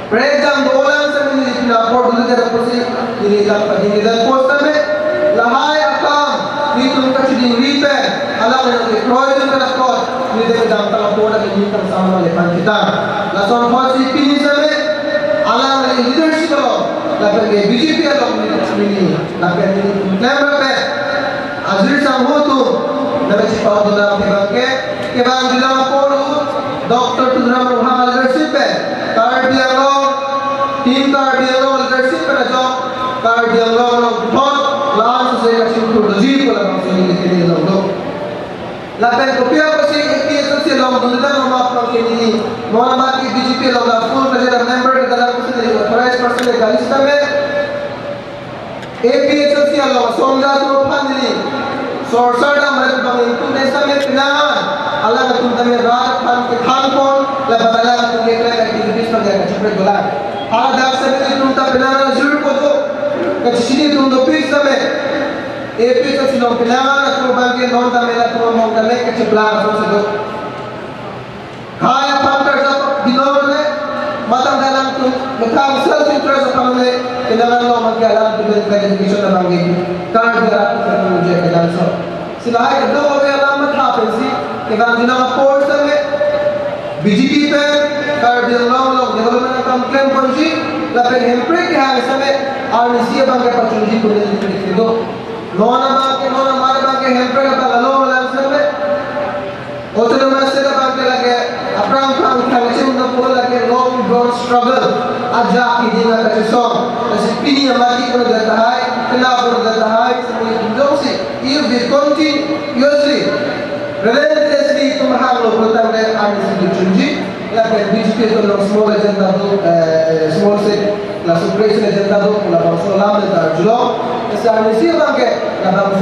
Prejam dolan sa mga pinaport dito sa posi dinilang posta me lahay akam dito ka chiding ripen alam na ng proyekto na spot dito dam tala poda dito sama lepan kita lason posi pinisa me alam na leadership lo lapan ke BJP lo ni lapan ni member pe azri sang hotu na si paudo na ke bang dilang polo Dr. Tudram Muhammad leadership pe tar dialo team tar dialo leadership pe jo tar dialo lo thot lan se election to ji ko la se ni lo lapen ko pia ko si ek se lo dunda no ma pro ke ni mona ma ki BJP lo la full major member ke dalam ko se authorized person ke lista me APHC lo somja to phandili sorsada mare bang itu desa me pinangan ala ka tum tame raat pan ke khan kon la badala tu ke kare activities par jaga chapre bola ala dak se me tum ta pinangan jur ko do ka chini tum do pis tame APHC lo pinangan ko bang ke non tame la tu mo tame ke chapla so se do khaya pan ka dinor le matang dalam tu makam self interest pamle pinangan lo magyala tu ke education na bangi kar dia ka mujhe ke dan so सिलाय दो हो गया alamat hapensi keban dinang port same BJP pe kar dilong lo development kam claim konji la pe hempre ke ha same RNC bang ke pachunji ko ni do nona mar ba ke hempre ka lo la same autonomous se bang ke lage apram khaleche unna pura lage long drawn struggle aja ki dina ka song asi pini amati ko data hai kala ko data hai samui do se if we continuously relentlessly tumhang lo protam ke RNC chunji la pe BJP ko lo small agenda do small se la suppression agenda do la so lam de tarjulo esa RNC bang ke la